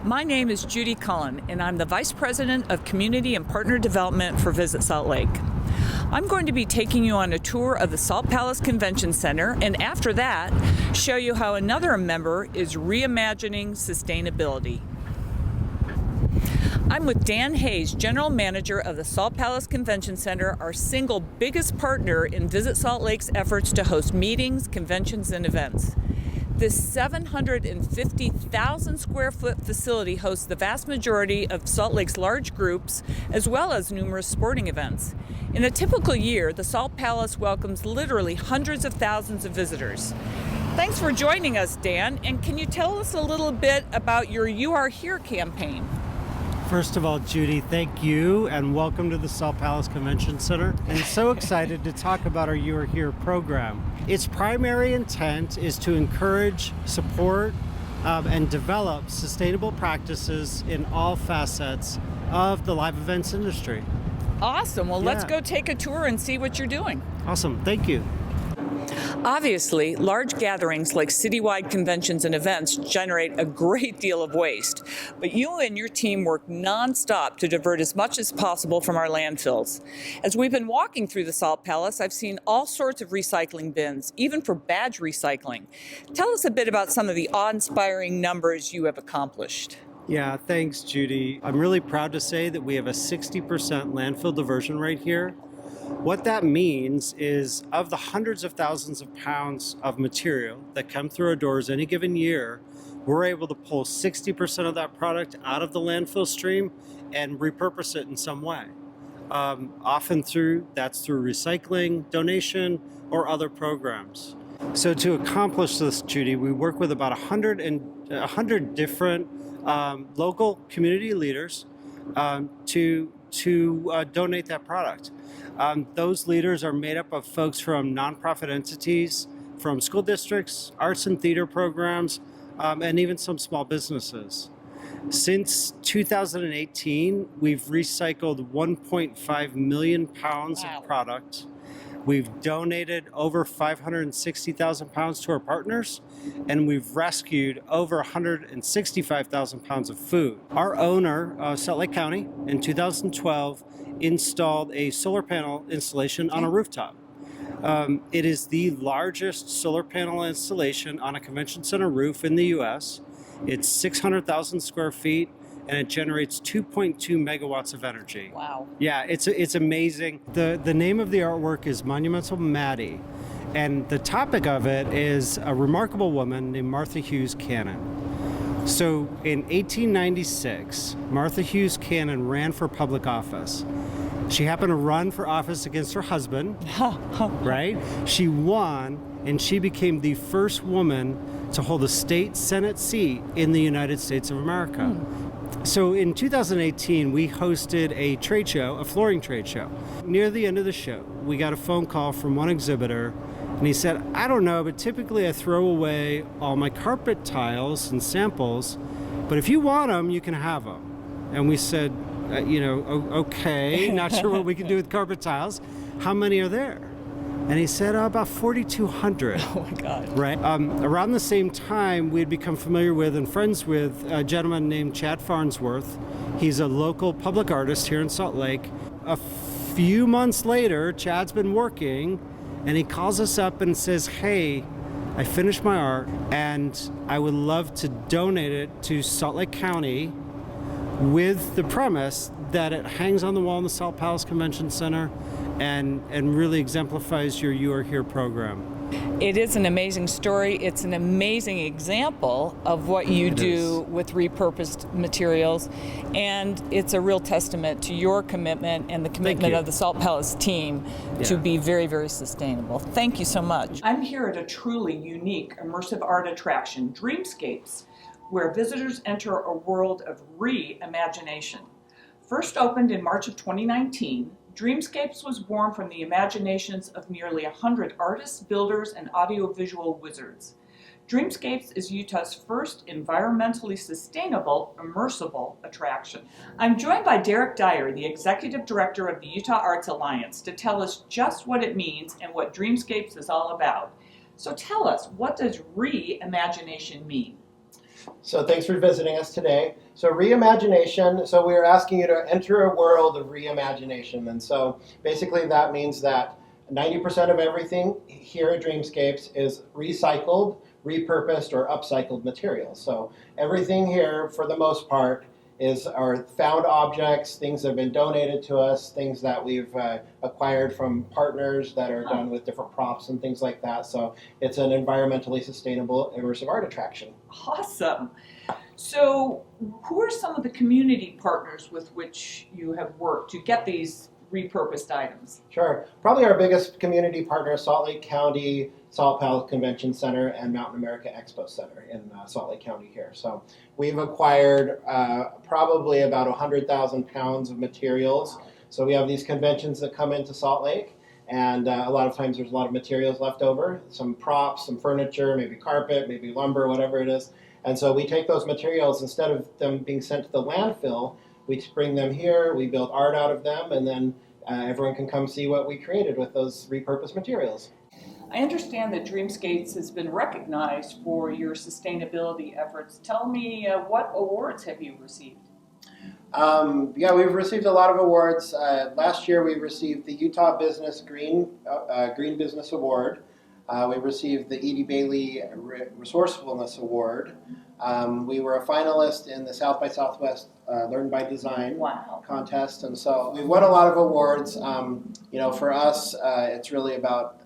My name is Judy Cullen, and I'm the Vice President of Community and Partner Development for Visit Salt Lake. I'm going to be taking you on a tour of the Salt Palace Convention Center, and after that, show you how another member is reimagining sustainability. I'm with Dan Hayes, General Manager of the Salt Palace Convention Center, our single biggest partner in Visit Salt Lake's efforts to host meetings, conventions, and events. This 750,000 square foot facility hosts the vast majority of Salt Lake's large groups, as well as numerous sporting events. In a typical year, the Salt Palace welcomes literally hundreds of thousands of visitors. Thanks for joining us, Dan, and can you tell us a little bit about your You Are Here campaign? First of all, Judy, thank you and welcome to the Salt Palace Convention Center. And so excited to talk about our You Are Here program. Its primary intent is to encourage, support, and develop sustainable practices in all facets of the live events industry. Awesome. Well, let's go take a tour and see what you're doing. Awesome. Thank you. Obviously, large gatherings like citywide conventions and events generate a great deal of waste, but you and your team work nonstop to divert as much as possible from our landfills. As we've been walking through the Salt Palace, I've seen all sorts of recycling bins, even for badge recycling. Tell us a bit about some of the awe-inspiring numbers you have accomplished. Yeah, thanks, Judy. I'm really proud to say that we have a 60% landfill diversion rate here. What that means is of the hundreds of thousands of pounds of material that come through our doors any given year, we're able to pull 60% of that product out of the landfill stream and repurpose it in some way. Often that's through recycling, donation, or other programs. So to accomplish this, Judy, we work with about 100 different local community leaders to donate that product. Those leaders are made up of folks from nonprofit entities, from school districts, arts and theater programs, and even some small businesses. Since 2018, we've recycled 1.5 million pounds of product. We've donated over 560,000 pounds to our partners, and we've rescued over 165,000 pounds of food. Our owner, Salt Lake County, in 2012, installed a solar panel installation on a rooftop. It is the largest solar panel installation on a convention center roof in the U.S. It's 600,000 square feet, and it generates 2.2 megawatts of energy. Wow. Yeah, it's amazing. The name of the artwork is Monumental Maddie, and the topic of it is a remarkable woman named Martha Hughes Cannon. So in 1896, Martha Hughes Cannon ran for public office. She happened to run for office against her husband, right? She won, and she became the first woman to hold a state Senate seat in the United States of America. So in 2018, we hosted a trade show, a flooring trade show. Near the end of the show, we got a phone call from one exhibitor, and he said, I don't know, but typically I throw away all my carpet tiles and samples, but if you want them, you can have them. And we said, okay, not sure what we can do with carpet tiles. How many are there? And he said, about 4,200. Oh my God. Right. Around the same time, we had become familiar with and friends with a gentleman named Chad Farnsworth. He's a local public artist here in Salt Lake. A few months later, Chad's been working, and he calls us up and says, hey, I finished my art, and I would love to donate it to Salt Lake County with the premise that it hangs on the wall in the Salt Palace Convention Center and really exemplifies your You Are Here program. It is an amazing story. It's an amazing example of what you do with repurposed materials, and it's a real testament to your commitment and the commitment of the Salt Palace team to be very, very sustainable. Thank you so much. I'm here at a truly unique immersive art attraction, Dreamscapes, where visitors enter a world of reimagination. First opened in March of 2019, Dreamscapes was born from the imaginations of nearly 100 artists, builders, and audiovisual wizards. Dreamscapes is Utah's first environmentally sustainable, immersible attraction. I'm joined by Dyer, the Executive Director of the Utah Arts Alliance, to tell us just what it means and what Dreamscapes is all about. So tell us, what does reimagination mean? So thanks for visiting us today. So reimagination, so we're asking you to enter a world of reimagination. And so basically that means that 90% of everything here at Dreamscapes is recycled, repurposed, or upcycled materials. So everything here, for the most part, is our found objects, things that have been donated to us, things that we've acquired from partners that are done with different props and things like that. So it's an environmentally sustainable immersive art attraction. Awesome. So who are some of the community partners with which you have worked to get these repurposed items? Sure. Probably our biggest community partner is Salt Lake County Salt Palace Convention Center and Mountain America Expo Center in Salt Lake County here. So we've acquired probably about 100,000 pounds of materials. So we have these conventions that come into Salt Lake, and a lot of times there's a lot of materials left over, some props, some furniture, maybe carpet, maybe lumber, whatever it is. And so we take those materials, instead of them being sent to the landfill, we bring them here, we build art out of them, and then everyone can come see what we created with those repurposed materials. I understand that Dreamscapes has been recognized for your sustainability efforts. Tell me, what awards have you received? Yeah, we've received a lot of awards. Last year we received the Utah Business Green Business Award. We received the Edie Bailey Resourcefulness Award. We were a finalist in the South by Southwest Learn by Design contest, and so we've won a lot of awards. For us, it's really about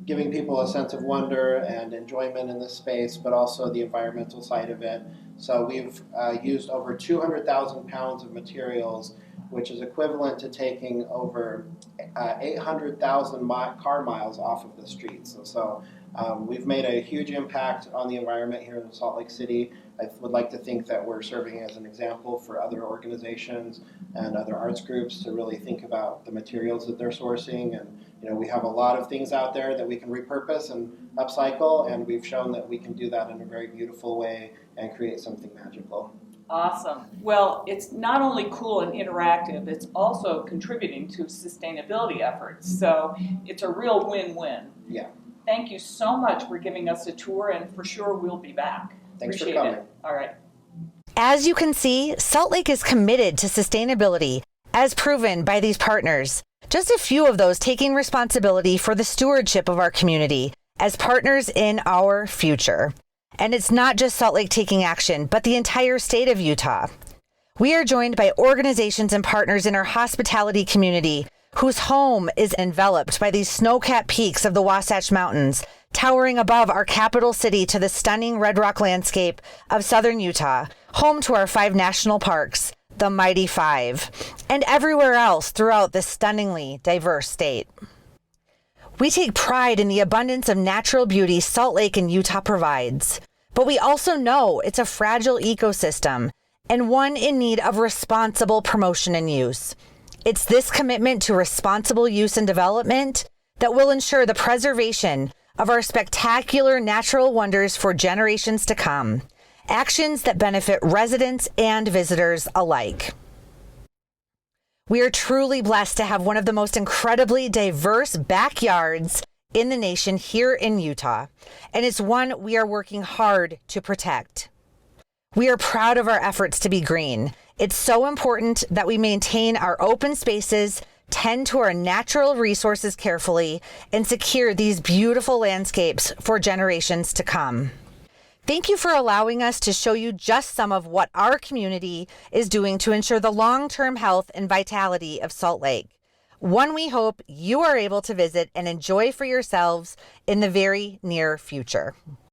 giving people a sense of wonder and enjoyment in this space, but also the environmental side of it. So we've used over 200,000 pounds of materials, which is equivalent to taking over 800,000 car miles off of the streets. And so we've made a huge impact on the environment here in Salt Lake City. I would like to think that we're serving as an example for other organizations and other arts groups to really think about the materials that they're sourcing. And we have a lot of things out there that we can repurpose and upcycle, and we've shown that we can do that in a very beautiful way and create something magical. Awesome. Well, it's not only cool and interactive, it's also contributing to sustainability efforts. So it's a real win-win. Yeah. Thank you so much for giving us a tour, and for sure we'll be back. Thanks Appreciate for coming. it. All right. As you can see, Salt Lake is committed to sustainability, as proven by these partners. Just a few of those taking responsibility for the stewardship of our community as partners in our future. And it's not just Salt Lake taking action, but the entire state of Utah. We are joined by organizations and partners in our hospitality community whose home is enveloped by these snow-capped peaks of the Wasatch Mountains, towering above our capital city to the stunning red rock landscape of southern Utah, home to our 5 national parks, the Mighty 5, and everywhere else throughout this stunningly diverse state. We take pride in the abundance of natural beauty Salt Lake and Utah provides, but we also know it's a fragile ecosystem and one in need of responsible promotion and use. It's this commitment to responsible use and development that will ensure the preservation of our spectacular natural wonders for generations to come, actions that benefit residents and visitors alike. We are truly blessed to have one of the most incredibly diverse backyards in the nation here in Utah, and it's one we are working hard to protect. We are proud of our efforts to be green. It's so important that we maintain our open spaces, tend to our natural resources carefully, and secure these beautiful landscapes for generations to come. Thank you for allowing us to show you just some of what our community is doing to ensure the long-term health and vitality of Salt Lake. One we hope you are able to visit and enjoy for yourselves in the very near future.